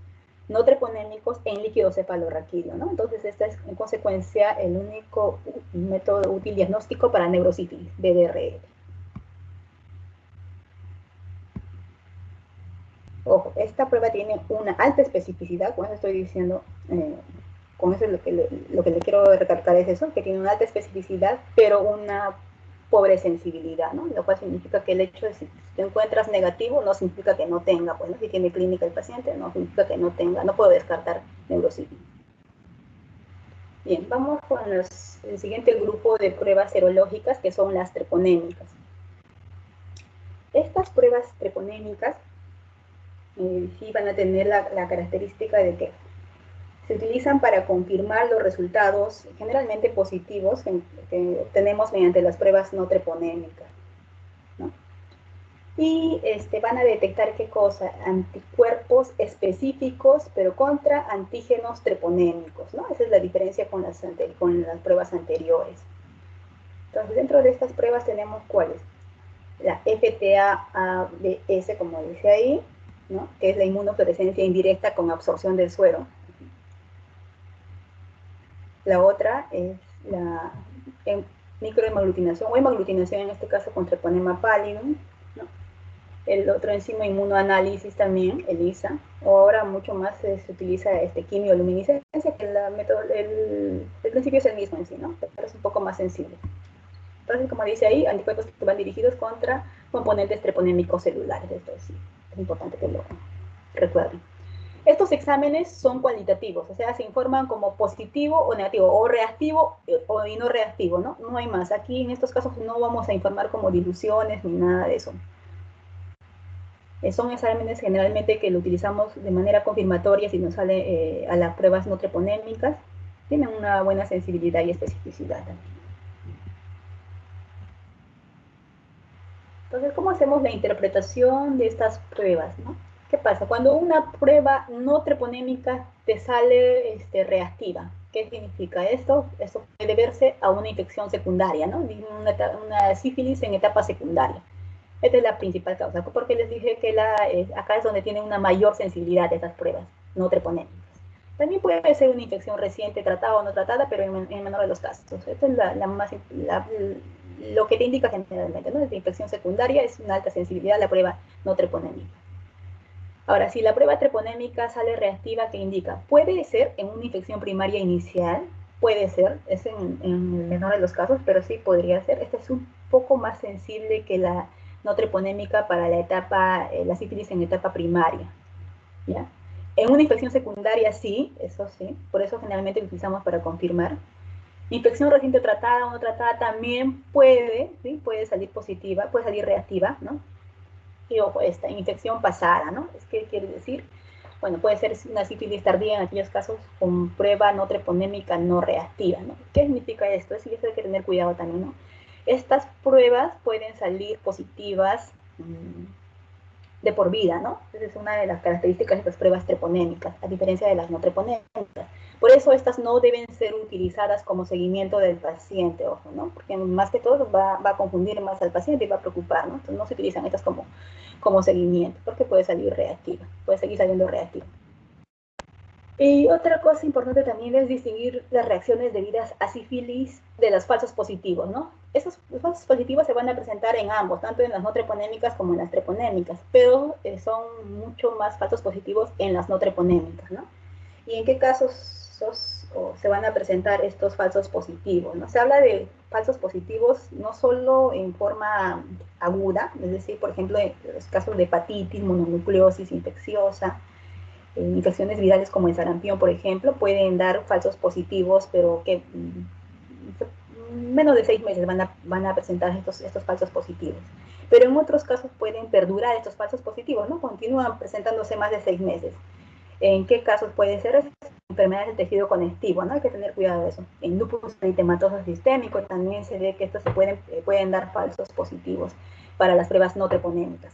no treponémicos en líquido cefalorraquídeo, ¿no? Entonces, esta es, en consecuencia, el único método útil diagnóstico para neurosífilis, BDRL. Ojo, esta prueba tiene una alta especificidad, con eso estoy diciendo, con eso es lo que le quiero recalcar es eso, que tiene una alta especificidad, pero una pobre sensibilidad, ¿no? Lo cual significa que el hecho de si te encuentras negativo no significa que no tenga, pues, ¿no? Si tiene clínica el paciente, no significa que no tenga, no puedo descartar neurosífilis. Bien, vamos con el siguiente grupo de pruebas serológicas, que son las treponémicas. Estas pruebas treponémicas sí van a tener la característica de que se utilizan para confirmar los resultados generalmente positivos que obtenemos mediante las pruebas no treponémicas, ¿no? Y van a detectar qué cosa, anticuerpos específicos, pero contra antígenos treponémicos, ¿no? Esa es la diferencia con las pruebas anteriores. Entonces, dentro de estas pruebas tenemos cuáles. La FTA-ABS, como dice ahí, ¿no? Que es la inmunofluorescencia indirecta con absorción del suero. La otra es la microhemaglutinación o hemaglutinación, en este caso con treponema pallidum, ¿no? El otro enzima inmunoanálisis también, ELISA, o ahora mucho más se utiliza quimioluminiscencia, que el principio es el mismo en sí, ¿no? Pero es un poco más sensible. Entonces, como dice ahí, anticuerpos que van dirigidos contra componentes treponémicos celulares. Esto sí, es importante que lo recuerden. Estos exámenes son cualitativos, o sea, se informan como positivo o negativo, o reactivo y no reactivo, ¿no? No hay más. Aquí en estos casos no vamos a informar como diluciones ni nada de eso. Son exámenes generalmente que lo utilizamos de manera confirmatoria si nos sale a las pruebas no treponémicas. Tienen una buena sensibilidad y especificidad también. Entonces, ¿cómo hacemos la interpretación de estas pruebas, ¿no? ¿Qué pasa? Cuando una prueba no treponémica te sale reactiva, ¿qué significa esto? Esto puede deberse a una infección secundaria, ¿no? Una sífilis en etapa secundaria. Esta es la principal causa, porque les dije que acá es donde tienen una mayor sensibilidad de estas pruebas no treponémicas. También puede ser una infección reciente, tratada o no tratada, pero en el menor de los casos. Esta es lo que te indica generalmente, ¿no? La infección secundaria es una alta sensibilidad a la prueba no treponémica. Ahora, si la prueba treponémica sale reactiva, ¿qué indica? Puede ser en una infección primaria inicial, puede ser, es en el menor de los casos, pero sí podría ser. Esta es un poco más sensible que la no treponémica para la sífilis en etapa primaria, ¿ya? En una infección secundaria sí, eso sí, por eso generalmente lo utilizamos para confirmar. Infección reciente tratada o no tratada también puede, ¿sí? Puede salir positiva, puede salir reactiva, ¿no? Y ojo, esta infección pasada, ¿no? ¿Qué quiere decir? Bueno, puede ser una sífilis tardía en aquellos casos con prueba no treponémica no reactiva, ¿no? ¿Qué significa esto? Es que hay que tener cuidado también, ¿no? Estas pruebas pueden salir positivas de por vida, ¿no? Esa es una de las características de estas pruebas treponémicas, a diferencia de las no treponémicas. Por eso estas no deben ser utilizadas como seguimiento del paciente, ojo, ¿no? Porque más que todo va a confundir más al paciente y va a preocupar, ¿no? Entonces no se utilizan estas como seguimiento, porque puede salir reactiva, puede seguir saliendo reactiva. Y otra cosa importante también es distinguir las reacciones debidas a sífilis de los falsos positivos, ¿no? Esos falsos positivos se van a presentar en ambos, tanto en las no treponémicas como en las treponémicas, pero son mucho más falsos positivos en las no treponémicas, ¿no? ¿Y en qué casos se van a presentar estos falsos positivos, ¿no? Se habla de falsos positivos no solo en forma aguda, es decir, por ejemplo, en los casos de hepatitis, mononucleosis infecciosa, infecciones virales como el sarampión, por ejemplo, pueden dar falsos positivos, pero que menos de 6 meses van a presentar estos falsos positivos. Pero en otros casos pueden perdurar estos falsos positivos, ¿no? Continúan presentándose más de 6 meses. ¿En qué casos puede ser? Enfermedades del tejido conectivo, ¿no? Hay que tener cuidado de eso. En lupus eritematoso sistémico también se ve que estos pueden dar falsos positivos para las pruebas no treponémicas.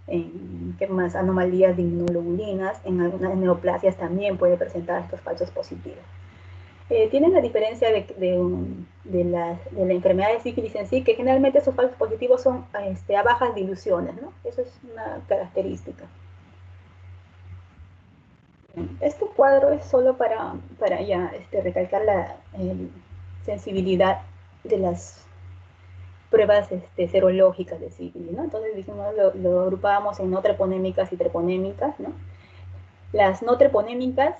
¿Qué más? Anomalías de inmunoglobulinas, en algunas neoplasias también puede presentar estos falsos positivos. Tienen la diferencia de la enfermedad de sífilis en sí, que generalmente esos falsos positivos son a bajas diluciones, ¿no? Eso es una característica. Este cuadro es solo para ya recalcar la sensibilidad de las pruebas serológicas de sífilis, ¿no? Entonces dijimos, lo agrupábamos en no treponémicas y treponémicas, ¿no? Las no treponémicas,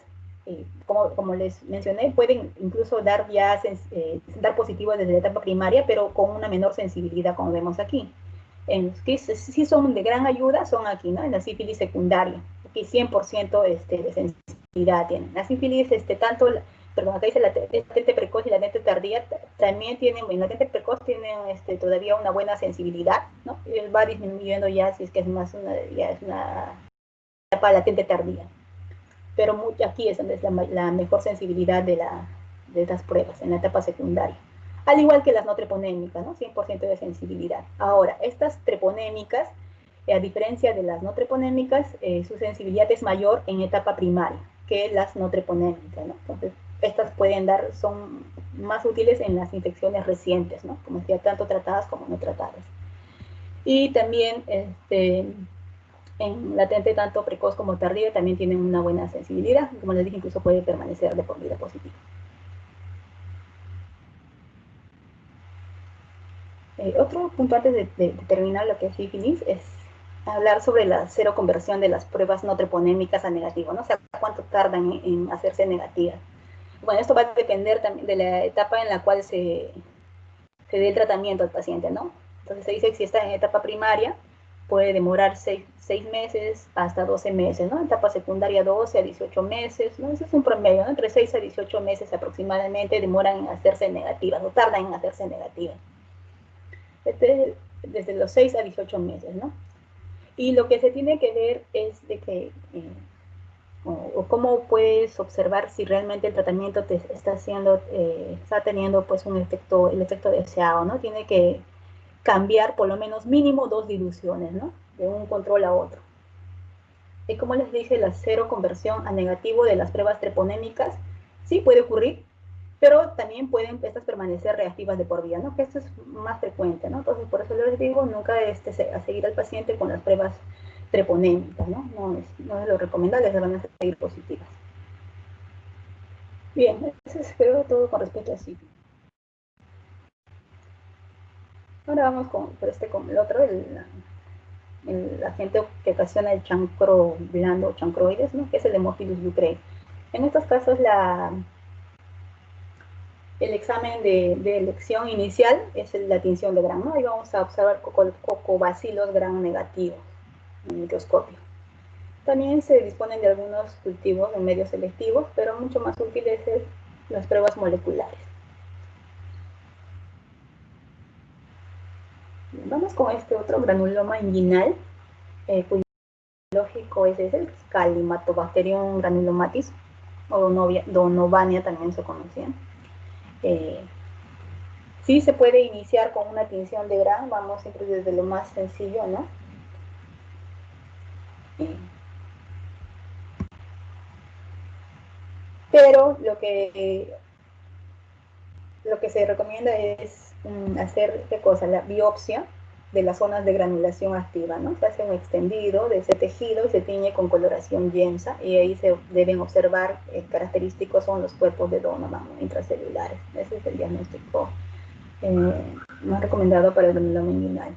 como les mencioné, pueden incluso dar positivo desde la etapa primaria, pero con una menor sensibilidad, como vemos aquí. En los que sí son de gran ayuda son aquí, ¿no? En la sífilis secundaria, aquí 100% de sensibilidad tienen. La sífilis, tanto perdón, acá dice latente precoz y latente tardía, también tienen, en latente precoz tienen todavía una buena sensibilidad, ¿no? Va disminuyendo ya si es que es más ya es una etapa latente tardía. Pero aquí es donde es la mejor sensibilidad de estas pruebas, en la etapa secundaria. Al igual que las no treponémicas, ¿no? 100% de sensibilidad. Ahora, estas treponémicas, a diferencia de las no treponémicas, su sensibilidad es mayor en etapa primaria que las no treponémicas, ¿no? Entonces, estas son más útiles en las infecciones recientes, ¿no? Como decía, tanto tratadas como no tratadas. Y también, en latente tanto precoz como tardía también tienen una buena sensibilidad. Como les dije, incluso puede permanecer de por vida positiva. Otro punto antes de terminar lo que es sífilis es hablar sobre la cero conversión de las pruebas no treponémicas a negativo, ¿no? O sea, cuánto tardan en hacerse negativas. Bueno, esto va a depender también de la etapa en la cual se dé el tratamiento al paciente, ¿no? Entonces se dice que si está en etapa primaria, puede demorar 6 meses hasta 12 meses, ¿no? Etapa secundaria 12 a 18 meses, ¿no? Ese es un promedio, ¿no? Entre 6 a 18 meses aproximadamente demoran en hacerse negativas, o tardan en hacerse negativas. Desde los 6 a 18 meses, ¿no? Y lo que se tiene que ver es de que, o cómo puedes observar si realmente el tratamiento te está teniendo pues el efecto deseado, ¿no? Tiene que cambiar por lo menos mínimo 2 diluciones, ¿no? De un control a otro. Y como les dije, la cero conversión a negativo de las pruebas treponémicas sí puede ocurrir, pero también pueden estas permanecer reactivas de por vida, ¿no? Que esto es más frecuente, ¿no? Entonces, por eso les digo, nunca a seguir al paciente con las pruebas treponémicas, ¿no? No es lo recomendable, se van a seguir positivas. Bien, eso es creo todo con respecto a sífilis. Ahora vamos con el otro, el agente que ocasiona el chancro blando, chancroides, ¿no? Que es el Haemophilus ducreyi. En estos casos, el examen de elección inicial es la tinción de Gram, ¿no? Ahí vamos a observar cocobacilos Gram negativos en el microscopio. También se disponen de algunos cultivos en medios selectivos, pero mucho más útiles es las pruebas moleculares. Vamos con este otro granuloma inguinal, cuyo biológico es el Calimantobacterium granulomatis, o Donovania también se conocía. Sí se puede iniciar con una tinción de Gram, vamos siempre desde lo más sencillo, ¿no? Pero lo que se recomienda es hacer, ¿qué cosa? La biopsia de las zonas de granulación activa, ¿no? Se hace un extendido de ese tejido y se tiñe con coloración yensa, y ahí se deben observar característicos son los cuerpos de Donovan intracelulares. Ese es el diagnóstico más recomendado para el granuloma inguinal.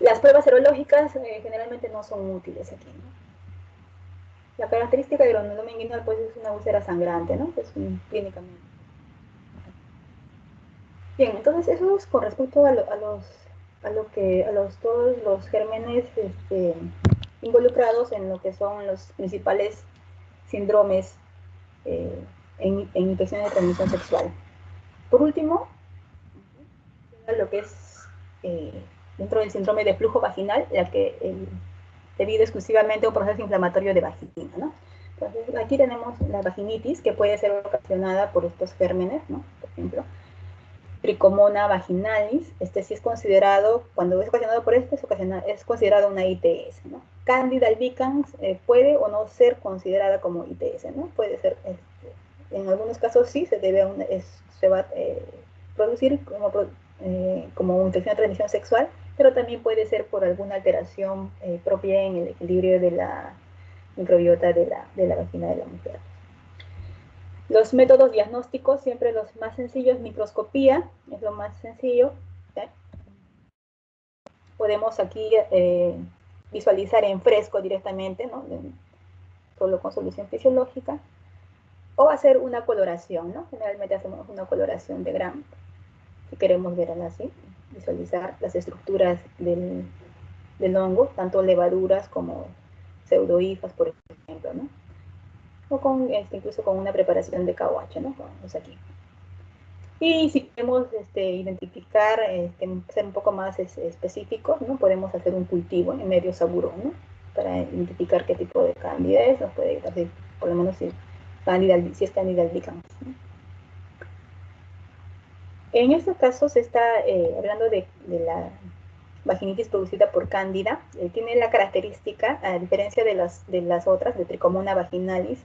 Las pruebas serológicas generalmente no son útiles aquí, ¿no? La característica del granuloma inguinal pues es una úlcera sangrante, ¿no? Es clínicamente. Bien, entonces eso es con respecto a todos los gérmenes involucrados en lo que son los principales síndromes en infecciones de transmisión sexual. Por último, lo que es dentro del síndrome de flujo vaginal, debido exclusivamente a un proceso inflamatorio de vagina, ¿no? Entonces, aquí tenemos la vaginitis, que puede ser ocasionada por estos gérmenes, ¿no? Por ejemplo, Trichomona vaginalis, sí es considerado, cuando es ocasionado por es considerado una ITS, ¿no? Candida albicans puede o no ser considerada como ITS, ¿no? Puede ser, en algunos casos sí, se va a producir como infección de transmisión sexual, pero también puede ser por alguna alteración propia en el equilibrio de la microbiota de la vagina de la mujer. Los métodos diagnósticos, siempre los más sencillos, microscopía, es lo más sencillo. ¿Sí? Podemos aquí visualizar en fresco directamente, ¿no? Solo con solución fisiológica, o hacer una coloración, ¿no? Generalmente hacemos una coloración de Gram, si queremos ver así, visualizar las estructuras del hongo, tanto levaduras como pseudohifas, por ejemplo, ¿no? o con, incluso con una preparación de KOH, ¿no? Como vemos aquí. Y si queremos identificar, ser un poco más específicos, ¿no? Podemos hacer un cultivo en medio saburón, ¿no? Para identificar qué tipo de cándida es, nos puede decir, por lo menos si es cándida albicans, ¿no? En este caso se está hablando de la vaginitis producida por cándida. Tiene la característica, a diferencia de las otras, de Trichomona vaginalis,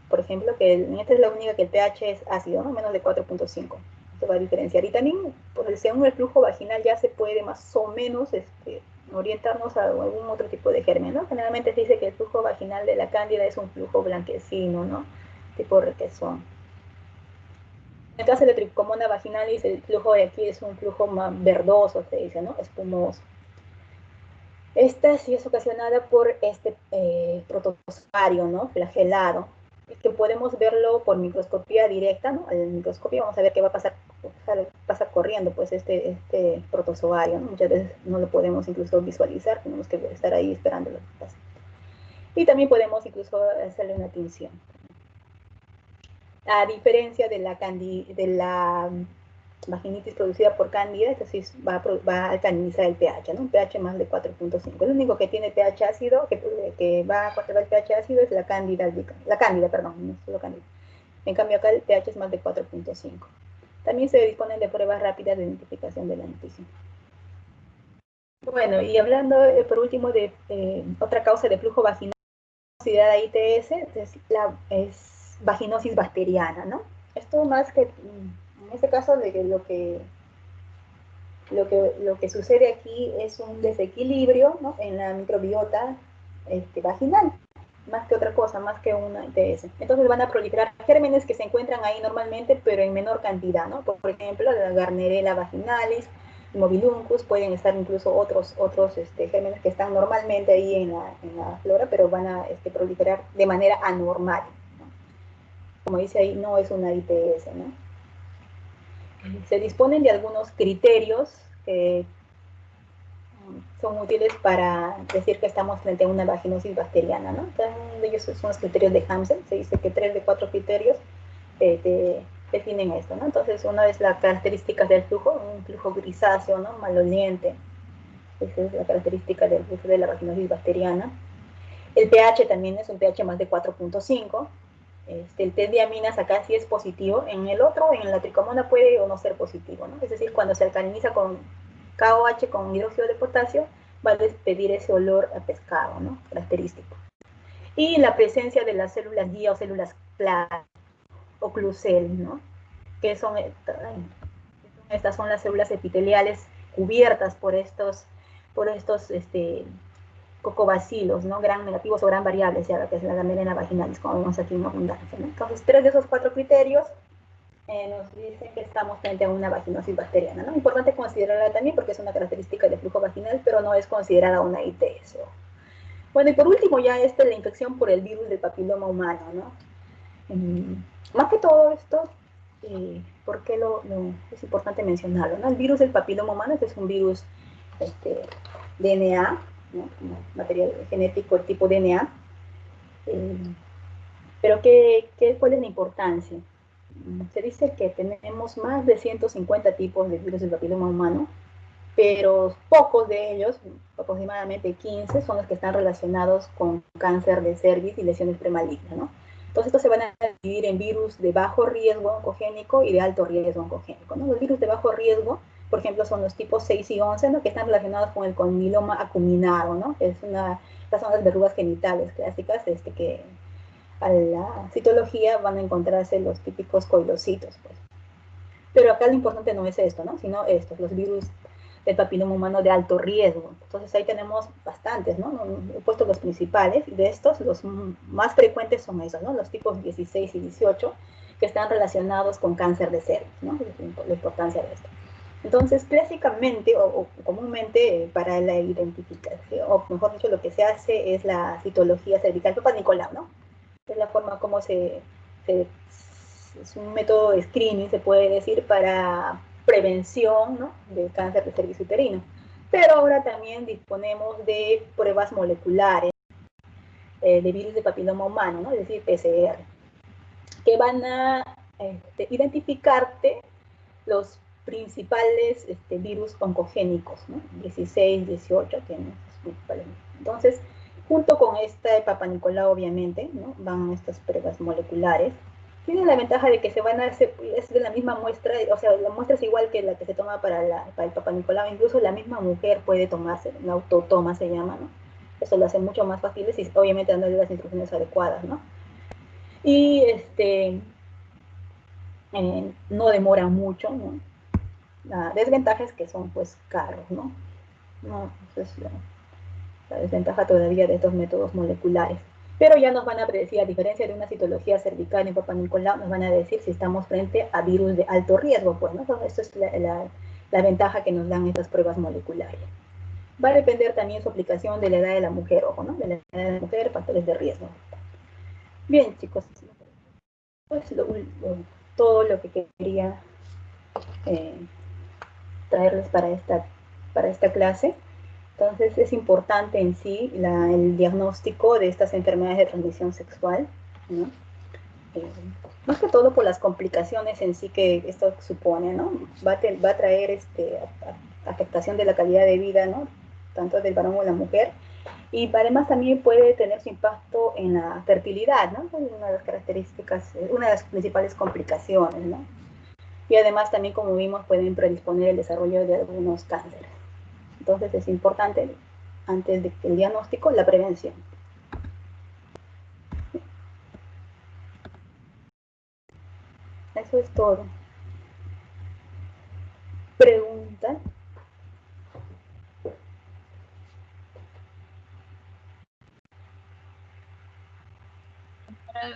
por ejemplo, que esta es la única que el pH es ácido, ¿no? Menos de 4.5. Se va a diferenciar. Y también, según el flujo vaginal, ya se puede más o menos orientarnos a algún otro tipo de germen, ¿no? Generalmente se dice que el flujo vaginal de la cándida es un flujo blanquecino, ¿no? Tipo requesón. En el caso de Trichomona vaginalis, el flujo de aquí es un flujo más verdoso, se dice, ¿no? Espumoso. Esta sí es ocasionada por este protozoario, ¿no? Flagelado, que podemos verlo por microscopía directa, ¿no? En microscopía vamos a ver qué va a pasar, pasa corriendo, pues, este protozoario, ¿no? Muchas veces no lo podemos incluso visualizar, tenemos que estar ahí esperando lo que pasa. Y también podemos incluso hacerle una tinción. A diferencia de la vaginitis producida por cándida, entonces va a alcalinizar el pH, ¿no? Un pH más de 4.5. El único que tiene pH ácido, que va a conservar el pH ácido, es la cándida, perdón, no solo cándida. En cambio acá el pH es más de 4.5. También se disponen de pruebas rápidas de identificación de la noticia. Bueno, y hablando por último de otra causa de flujo vaginal considerada ITS, es vaginosis bacteriana, ¿no? Esto más que, en este caso, de que lo que sucede aquí es un desequilibrio, ¿no? En la microbiota vaginal, más que otra cosa, más que una ITS. Entonces van a proliferar gérmenes que se encuentran ahí normalmente, pero en menor cantidad, ¿no? Por ejemplo, la Gardnerella vaginalis, Mobiluncus, pueden estar incluso otros gérmenes que están normalmente ahí en la flora, pero van a proliferar de manera anormal, ¿no? Como dice ahí, no es una ITS, ¿no? Se disponen de algunos criterios que son útiles para decir que estamos frente a una vaginosis bacteriana, ¿no? Uno de ellos son los criterios de Hamsen. Se dice que 3 de 4 criterios definen esto, ¿no? Entonces, una es la característica del flujo, un flujo grisáceo, ¿no? Maloliente. Esa es la característica del flujo de la vaginosis bacteriana. El pH también es un pH más de 4.5. El test de aminas acá sí es positivo. En el otro, en la Trichomona, puede o no ser positivo, ¿no? Es decir, cuando se alcaliniza con KOH con hidróxido de potasio, va a despedir ese olor a pescado, ¿no? Característico. Y la presencia de las células guía o células clave o clucel, ¿no? Que son estas son las células epiteliales cubiertas por estos cocobacilos, ¿no? Gran negativos o gran variables, ya que es la Gardnerella vaginalis, como vemos aquí en abundancia, ¿no? Entonces, 3 de esos 4 criterios nos dicen que estamos frente a una vaginosis bacteriana, ¿no? Importante considerarla también porque es una característica del flujo vaginal, pero no es considerada una ITS. Bueno, y por último ya la infección por el virus del papiloma humano, ¿no? Más que todo esto, ¿por qué es importante mencionarlo, ¿no? El virus del papiloma humano es un virus DNA, ¿no? Como material genético tipo DNA, pero ¿cuál es la importancia? Se dice que tenemos más de 150 tipos de virus del papiloma humano, pero pocos de ellos, aproximadamente 15, son los que están relacionados con cáncer de cervix y lesiones premalignas, ¿no? Entonces, estos se van a dividir en virus de bajo riesgo oncogénico y de alto riesgo oncogénico, ¿no? Los virus de bajo riesgo, por ejemplo, son los tipos 6 y 11, ¿no? Que están relacionados con el condiloma acuminado, ¿no? Estas son las verrugas genitales clásicas, que a la citología van a encontrarse los típicos coilocitos, pues. Pero acá lo importante no es esto, ¿no? Sino estos, los virus del papiloma humano de alto riesgo. Entonces ahí tenemos bastantes, ¿no? He puesto los principales, y de estos los más frecuentes son esos, ¿no? Los tipos 16 y 18, que están relacionados con cáncer de cervix, ¿no? La importancia de esto. Entonces, clásicamente o comúnmente para la identificación, o mejor dicho, lo que se hace es la citología cervical, Papa Nicolau, ¿no? Es la forma como es un método de screening, se puede decir, para prevención, ¿no? Del cáncer de cervix uterino. Pero ahora también disponemos de pruebas moleculares de virus de papiloma humano, ¿no? Es decir, PCR. que van a identificarte los principales virus oncogénicos, ¿no? 16, 18 tienen los principales. Entonces, junto con esta Papa Nicolau, obviamente, ¿no? Van estas pruebas moleculares. Tienen la ventaja de que se van a hacer, es de la misma muestra, o sea, la muestra es igual que la que se toma para el Papa Nicolau, incluso la misma mujer puede tomarse, una autotoma se llama, ¿no? Eso lo hace mucho más fácil y obviamente dándole las instrucciones adecuadas, ¿no? Y no demora mucho, ¿no? La desventaja es que son pues caros, ¿no? No, esa es la desventaja todavía de estos métodos moleculares. Pero ya nos van a predecir, a diferencia de una citología cervical en Papa Nicolau, nos van a decir si estamos frente a virus de alto riesgo, pues, ¿no? Esto es la ventaja que nos dan estas pruebas moleculares. Va a depender también su aplicación de la edad de la mujer, ojo, ¿no? De la edad de la mujer, factores de riesgo. Bien, chicos, pues todo lo que quería traerles para esta clase. Entonces es importante en sí el diagnóstico de estas enfermedades de transmisión sexual, ¿no? Más que todo por las complicaciones en sí que esto supone, ¿no? Va a traer afectación de la calidad de vida, ¿no? Tanto del varón como de la mujer. Y además también puede tener su impacto en la fertilidad, ¿no? Una de las características, una de las principales complicaciones, ¿no? Y además también, como vimos, pueden predisponer el desarrollo de algunos cánceres. Entonces es importante, antes del diagnóstico, la prevención. Eso es todo. ¿Preguntas?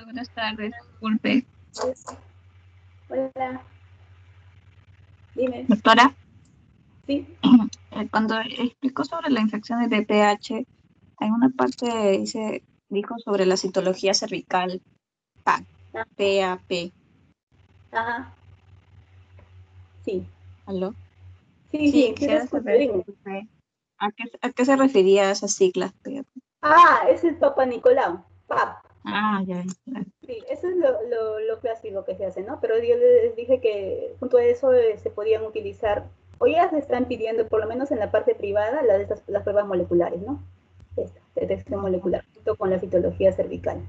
Buenas tardes, disculpe. Hola. Dime. Doctora. Sí. Cuando explicó sobre la infección de VPH, en una parte dijo sobre la citología cervical PAP. PAP. Ajá. Sí. ¿Aló? Sí, Sí, sí, quisiera saber a qué se refería a esas siglas. Ese es Papa Nicolau. PAP. Ya. Sí, eso es lo clásico que se hace, ¿no? Pero yo les dije que junto a eso se podían utilizar, o ya se están pidiendo, por lo menos en la parte privada, las pruebas moleculares, ¿no? Detección molecular, junto con la citología cervical,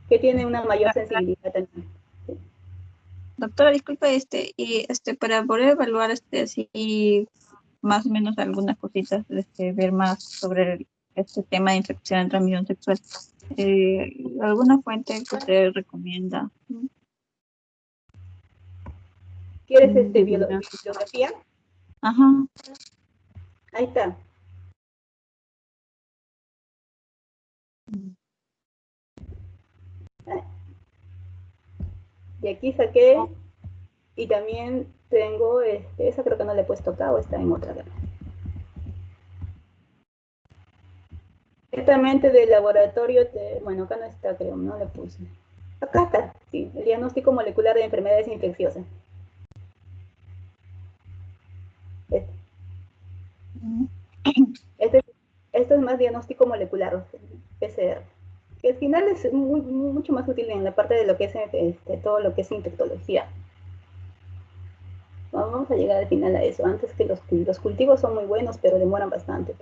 que tiene una mayor sensibilidad también. Sí. Doctora, disculpe, para poder evaluar así más o menos algunas cositas, ver más sobre este tema de infección de transmisión sexual. ¿Alguna fuente que usted recomienda? ¿Quieres bibliografía? Ajá. Ahí está. Y aquí saqué, y también tengo, esa creo que no le he puesto acá, o está en otra. Directamente del laboratorio, bueno, acá no está, creo, no le puse. Acá está, sí, el diagnóstico molecular de enfermedades infecciosas. Esto es más diagnóstico molecular, PCR, que al final es mucho más útil en la parte de lo que es todo lo que es infectología. Vamos a llegar al final a eso, antes que los cultivos son muy buenos, pero demoran bastante.